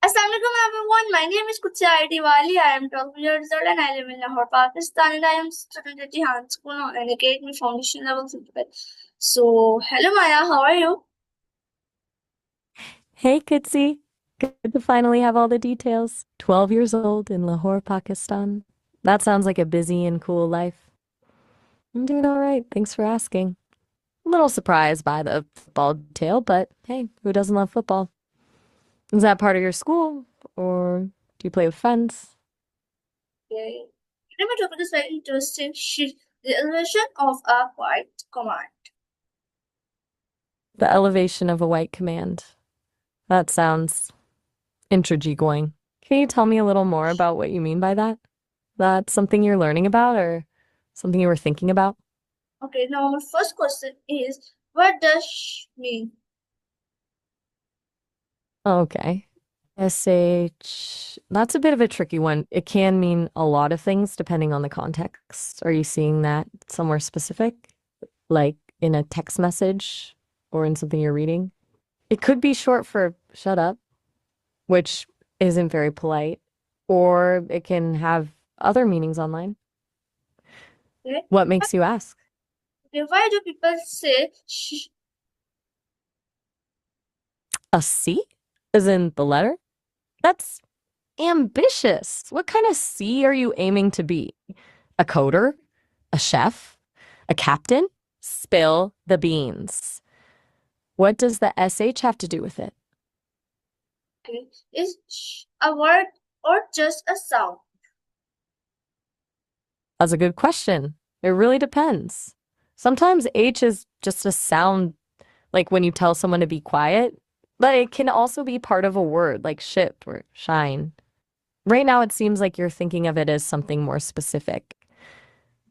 Assalamualaikum everyone. My name is Kutsia Diwali. I am 12 years old and I live in Lahore, Pakistan. And I am student at Jihan School and Academy Foundation level certificate. So, hello Maya, how are you? Hey, Kitsy. Good to finally have all the details. 12 years old in Lahore, Pakistan. That sounds like a busy and cool life. I'm doing all right. Thanks for asking. A little surprised by the football detail, but hey, who doesn't love football? Is that part of your school, or do you play with friends? Okay. Today my topic is very interesting. The elevation of a quiet command. The elevation of a white command. That sounds intriguing. Can you tell me a little more about what you mean by that? That's something you're learning about or something you were thinking about? Okay, now my first question is what does mean? Okay. That's a bit of a tricky one. It can mean a lot of things depending on the context. Are you seeing that somewhere specific, like in a text message or in something you're reading? It could be short for shut up, which isn't very polite, or it can have other meanings online. Okay. What makes you ask? Okay, why do people say shh? A C? Is in the letter? That's ambitious. What kind of C are you aiming to be? A coder? A chef? A captain? Spill the beans. What does the SH have to do with it? Okay. Is shh a word or just a sound? That's a good question. It really depends. Sometimes H is just a sound, like when you tell someone to be quiet, but it can also be part of a word, like ship or shine. Right now, it seems like you're thinking of it as something more specific.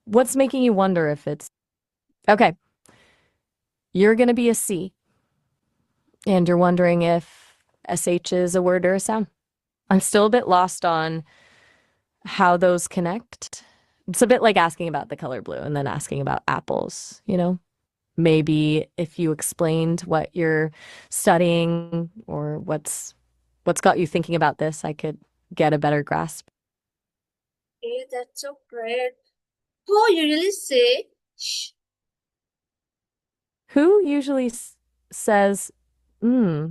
What's making you wonder if it's okay? You're going to be a C, and you're wondering if SH is a word or a sound. I'm still a bit lost on how those connect. It's a bit like asking about the color blue and then asking about apples, you know? Maybe if you explained what you're studying or what's got you thinking about this, I could get a better grasp. Okay, that's so great. Who usually say shh? Who usually says, hmm,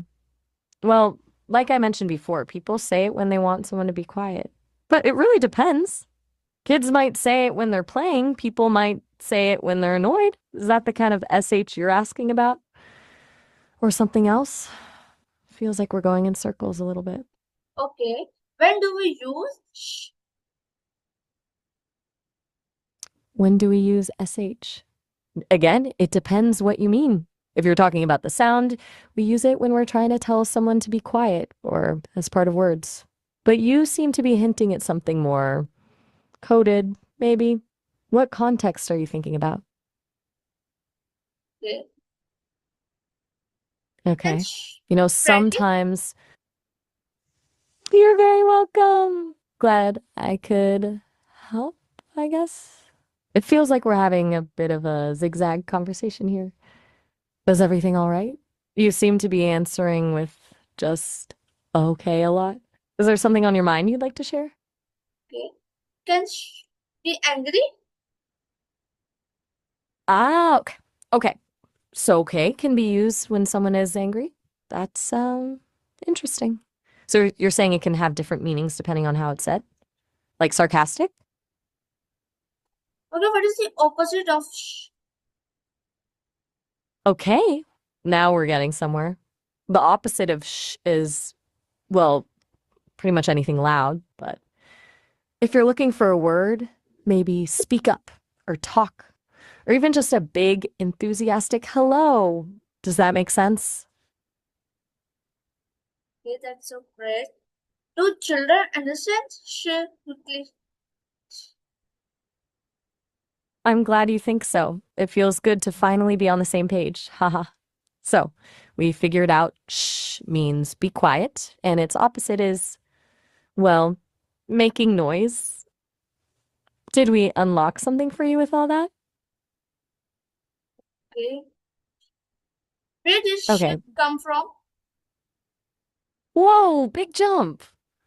well, like I mentioned before, people say it when they want someone to be quiet. But it really depends. Kids might say it when they're playing. People might say it when they're annoyed. Is that the kind of SH you're asking about? Or something else? Feels like we're going in circles a little bit. Okay. When do we use shh? When do we use SH? Again, it depends what you mean. If you're talking about the sound, we use it when we're trying to tell someone to be quiet or as part of words. But you seem to be hinting at something more coded, maybe. What context are you thinking about? Okay. And Okay. shh. Friendly? Sometimes you're very welcome. Glad I could help, I guess. It feels like we're having a bit of a zigzag conversation here. Is everything all right? You seem to be answering with just okay a lot. Is there something on your mind you'd like to share? Okay. Can shh be angry? Ah, okay. Okay. So okay can be used when someone is angry. That's interesting. So you're saying it can have different meanings depending on how it's said? Like sarcastic? Okay, what is the opposite of shh? Okay. Now we're getting somewhere. The opposite of shh is, well, pretty much anything loud, but if you're looking for a word, maybe speak up or talk or even just a big enthusiastic hello. Does that make sense? Okay, that's so great. Do children understand shh quickly? I'm glad you think so. It feels good to finally be on the same page. Haha. So, we figured out shh means be quiet, and its opposite is, well, making noise. Did we unlock something for you with all that? Okay. Where did shh Okay, come from? Whoa, big jump.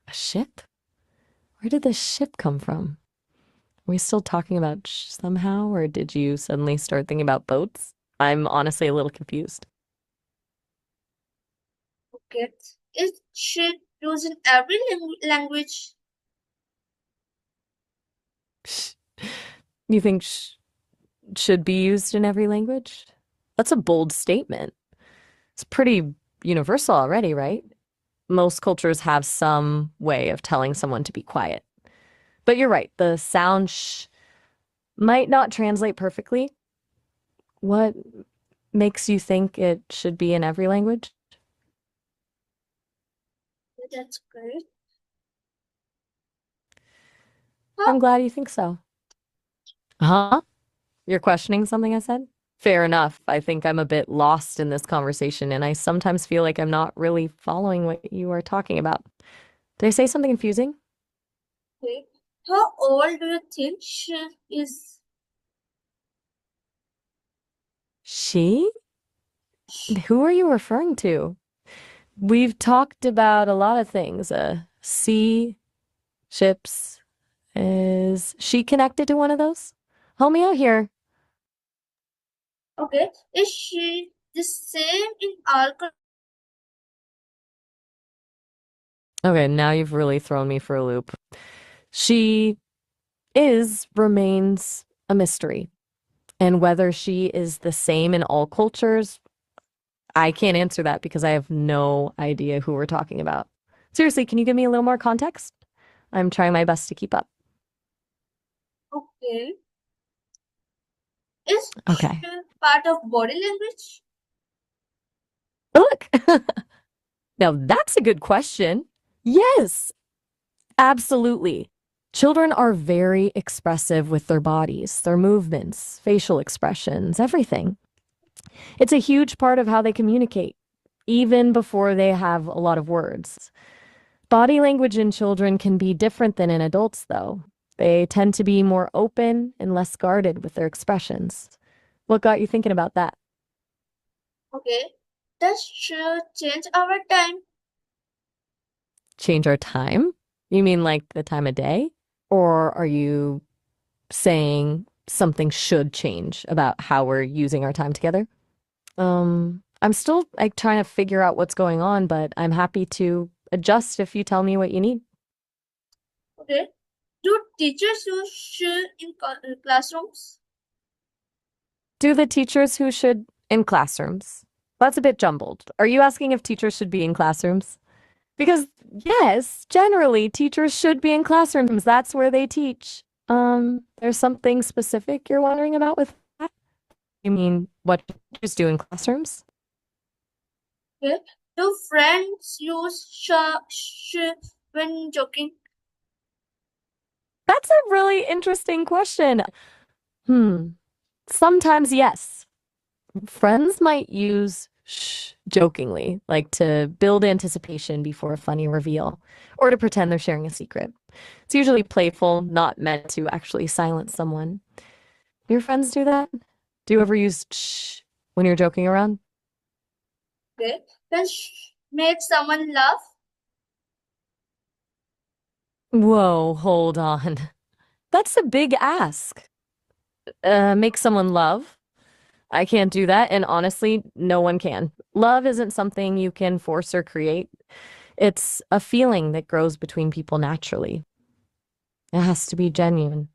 A ship? Where did this ship come from? Are we still talking about somehow, or did you suddenly start thinking about boats? I'm honestly a little confused. Okay. Is shit used in every language? You think should be used in every language? That's a bold statement. It's pretty universal already, right? Most cultures have some way of telling someone to be quiet. But you're right, the sound might not translate perfectly. What makes you think it should be in every language? That's great. I'm How glad you think so. Huh? You're questioning something I said? Fair enough. I think I'm a bit lost in this conversation, and I sometimes feel like I'm not really following what you are talking about. Did I say something confusing? okay. How old do you think she is? She? Who are you referring to? We've talked about a lot of things. Sea, ships. Is she connected to one of those? Help me out here. Okay. Is she the same in all Okay, now you've really thrown me for a loop. She remains a mystery. And whether she is the same in all cultures, I can't answer that because I have no idea who we're talking about. Seriously, can you give me a little more context? I'm trying my best to keep up. Okay. Is she Okay. part of body language? Look, now that's a good question. Yes, absolutely. Children are very expressive with their bodies, their movements, facial expressions, everything. It's a huge part of how they communicate, even before they have a lot of words. Body language in children can be different than in adults, though. They tend to be more open and less guarded with their expressions. What got you thinking about that? Okay. Does she change our time? Change our time? You mean like the time of day? Or are you saying something should change about how we're using our time together? I'm still like trying to figure out what's going on, but I'm happy to adjust if you tell me what you need. Okay. Do teachers use she in classrooms? Do the teachers who should in classrooms? That's a bit jumbled. Are you asking if teachers should be in classrooms? Because yes, generally teachers should be in classrooms. That's where they teach. There's something specific you're wondering about with that? You mean what teachers do in classrooms? Okay. Do friends use she when joking? That's a really interesting question. Hmm. Sometimes yes. Friends might use shh jokingly, like to build anticipation before a funny reveal, or to pretend they're sharing a secret. It's usually playful, not meant to actually silence someone. Your friends do that? Do you ever use shh when you're joking around? Okay. Can make someone laugh? Whoa, hold on. That's a big ask. Make someone love? I can't do that, and honestly, no one can. Love isn't something you can force or create. It's a feeling that grows between people naturally. It has to be genuine.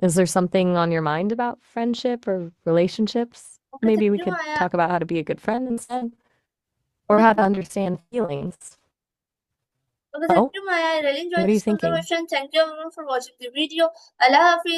Is there something on your mind about friendship or relationships? Okay, thank Maybe we you, could Maya. talk about how to be a good friend instead, or Okay, how to understand feelings. okay, thank Oh, you, Maya. I really enjoyed what are you this thinking? conversation. Thank you everyone for watching the video. Allah Hafiz.